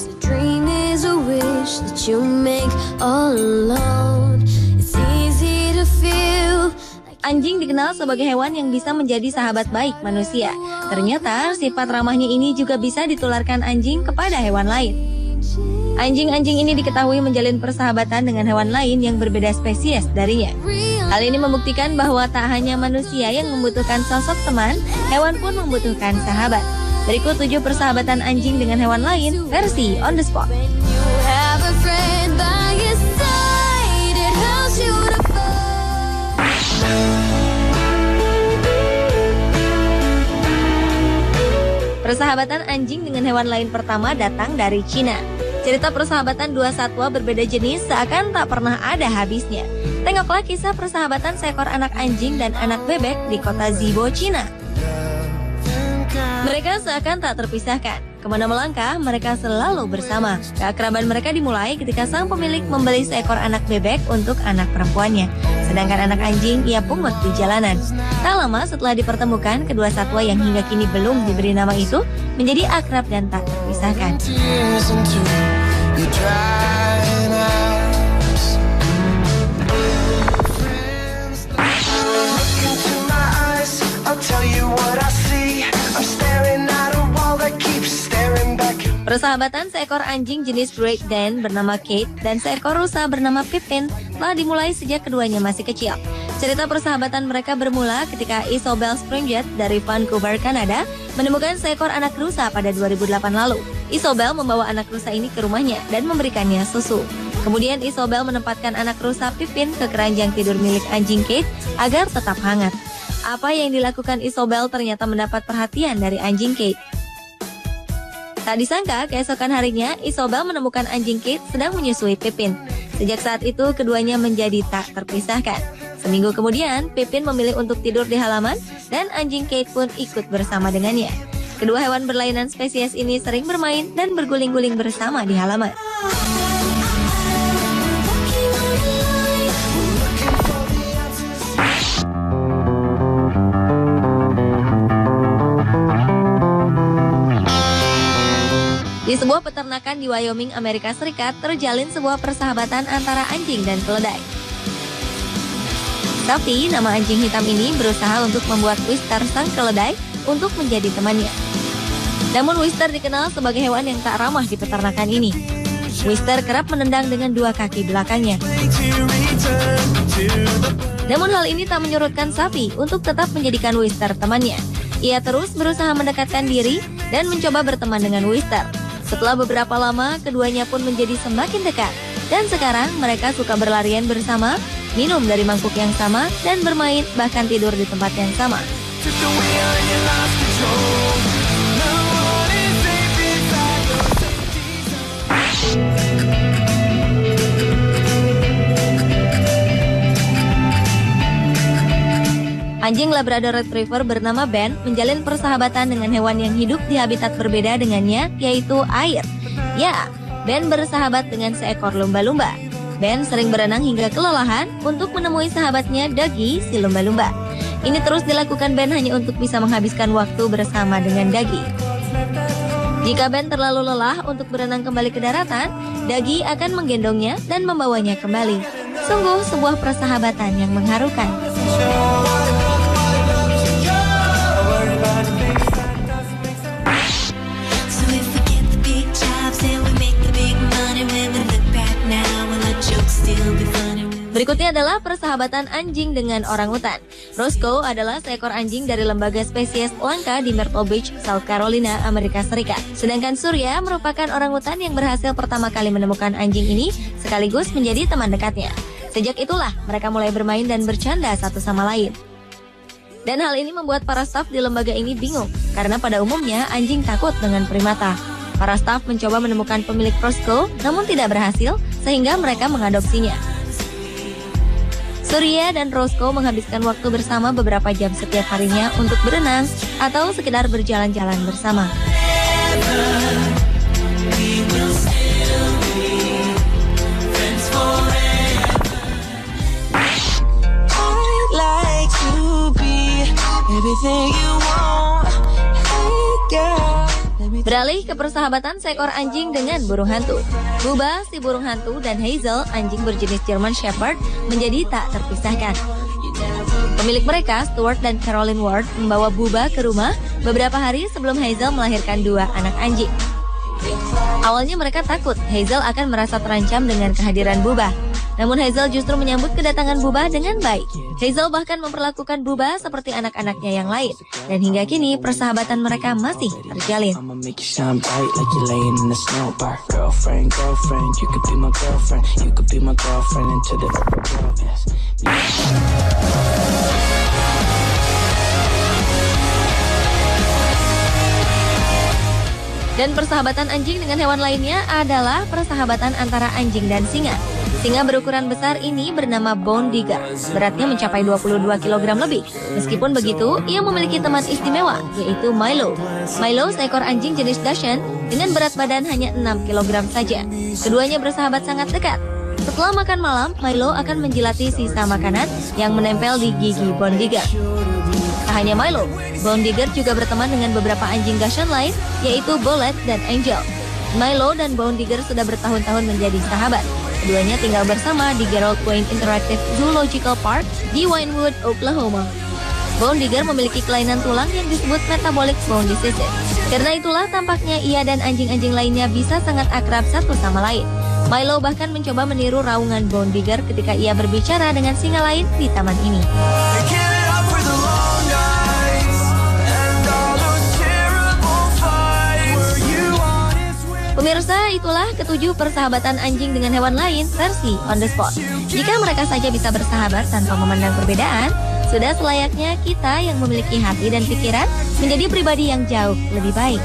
A dream is a wish that you make all alone. It's easy to feel. Anjing dikenal sebagai hewan yang bisa menjadi sahabat baik manusia. Ternyata sifat ramahnya ini juga bisa ditularkan anjing kepada hewan lain. Anjing-anjing ini diketahui menjalin persahabatan dengan hewan lain yang berbeda spesies darinya. Hal ini membuktikan bahwa tak hanya manusia yang membutuhkan sosok teman, hewan pun membutuhkan sahabat. Berikut 7 persahabatan anjing dengan hewan lain versi on the spot. Persahabatan anjing dengan hewan lain pertama datang dari Cina. Cerita persahabatan dua satwa berbeda jenis seakan tak pernah ada habisnya. Tengoklah kisah persahabatan seekor anak anjing dan anak bebek di kota Zibo, Cina. Mereka seakan tak terpisahkan. Kemana melangkah, mereka selalu bersama. Keakraban mereka dimulai ketika sang pemilik membeli seekor anak bebek untuk anak perempuannya. Sedangkan anak anjing ia pungut di jalanan. Tak lama setelah dipertemukan, kedua satwa yang hingga kini belum diberi nama itu menjadi akrab dan tak terpisahkan. Persahabatan seekor anjing jenis Great Dane bernama Kate dan seekor rusa bernama Pippin telah dimulai sejak keduanya masih kecil. Cerita persahabatan mereka bermula ketika Isobel Springett dari Vancouver, Kanada menemukan seekor anak rusa pada 2008 lalu. Isobel membawa anak rusa ini ke rumahnya dan memberikannya susu. Kemudian Isobel menempatkan anak rusa Pippin ke keranjang tidur milik anjing Kate agar tetap hangat. Apa yang dilakukan Isobel ternyata mendapat perhatian dari anjing Kate. Tak disangka, keesokan harinya, Isobel menemukan anjing Kate sedang menyusui Pippin. Sejak saat itu, keduanya menjadi tak terpisahkan. Seminggu kemudian, Pippin memilih untuk tidur di halaman, dan anjing Kate pun ikut bersama dengannya. Kedua hewan berlainan spesies ini sering bermain dan berguling-guling bersama di halaman. Di sebuah peternakan di Wyoming, Amerika Serikat, terjalin sebuah persahabatan antara anjing dan keledai. Tapi, nama anjing hitam ini berusaha untuk membuat Wister sang keledai untuk menjadi temannya. Namun Wister dikenal sebagai hewan yang tak ramah di peternakan ini. Wister kerap menendang dengan dua kaki belakangnya. Namun hal ini tak menyurutkan Safi untuk tetap menjadikan Wister temannya. Ia terus berusaha mendekatkan diri dan mencoba berteman dengan Wister. Setelah beberapa lama, keduanya pun menjadi semakin dekat. Dan sekarang mereka suka berlarian bersama, minum dari mangkuk yang sama, dan bermain bahkan tidur di tempat yang sama. Anjing Labrador Retriever bernama Ben menjalin persahabatan dengan hewan yang hidup di habitat berbeda dengannya, yaitu air. Ya, Ben bersahabat dengan seekor lumba-lumba. Ben sering berenang hingga kelelahan untuk menemui sahabatnya Doggy, si lumba-lumba. Ini terus dilakukan Ben hanya untuk bisa menghabiskan waktu bersama dengan Doggy. Jika Ben terlalu lelah untuk berenang kembali ke daratan, Doggy akan menggendongnya dan membawanya kembali. Sungguh sebuah persahabatan yang mengharukan. Berikutnya adalah persahabatan anjing dengan orangutan. Roscoe adalah seekor anjing dari lembaga spesies langka di Myrtle Beach, South Carolina, Amerika Serikat. Sedangkan Surya merupakan orangutan yang berhasil pertama kali menemukan anjing ini sekaligus menjadi teman dekatnya. Sejak itulah mereka mulai bermain dan bercanda satu sama lain. Dan hal ini membuat para staf di lembaga ini bingung, karena pada umumnya anjing takut dengan primata. Para staf mencoba menemukan pemilik Roscoe, namun tidak berhasil, sehingga mereka mengadopsinya. Surya dan Roscoe menghabiskan waktu bersama beberapa jam setiap harinya untuk berenang atau sekedar berjalan-jalan bersama. Beralih Beralih ke persahabatan seekor anjing dengan burung hantu. Bubba, si burung hantu, dan Hazel, anjing berjenis German Shepherd, menjadi tak terpisahkan. Pemilik mereka, Stuart dan Caroline Ward, membawa Bubba ke rumah beberapa hari sebelum Hazel melahirkan 2 anak anjing. Awalnya mereka takut Hazel akan merasa terancam dengan kehadiran Bubba. Namun Hazel justru menyambut kedatangan Bubba dengan baik. Hazel bahkan memperlakukan Bubba seperti anak-anaknya yang lain. Dan hingga kini persahabatan mereka masih terjalin. Dan persahabatan anjing dengan hewan lainnya adalah persahabatan antara anjing dan singa. Singa berukuran besar ini bernama Bone Digger. Beratnya mencapai 22 kg lebih. Meskipun begitu, ia memiliki teman istimewa, yaitu Milo. Milo seekor anjing jenis Dachshund dengan berat badan hanya 6 kg saja. Keduanya bersahabat sangat dekat. Setelah makan malam, Milo akan menjilati sisa makanan yang menempel di gigi Bone Digger. Tak hanya Milo, Bone Digger juga berteman dengan beberapa anjing Dachshund lain, yaitu Bullet dan Angel. Milo dan Bone Digger sudah bertahun-tahun menjadi sahabat. Keduanya tinggal bersama di Gerald Wayne Interactive Zoological Park di Winewood, Oklahoma. Bone Digger memiliki kelainan tulang yang disebut metabolic bone disease. Karena itulah tampaknya ia dan anjing-anjing lainnya bisa sangat akrab satu sama lain. Milo bahkan mencoba meniru raungan Bone Digger ketika ia berbicara dengan singa lain di taman ini. Pemirsa, itulah ketujuh persahabatan anjing dengan hewan lain versi On The Spot. Jika mereka saja bisa bersahabat tanpa memandang perbedaan, sudah selayaknya kita yang memiliki hati dan pikiran menjadi pribadi yang jauh lebih baik.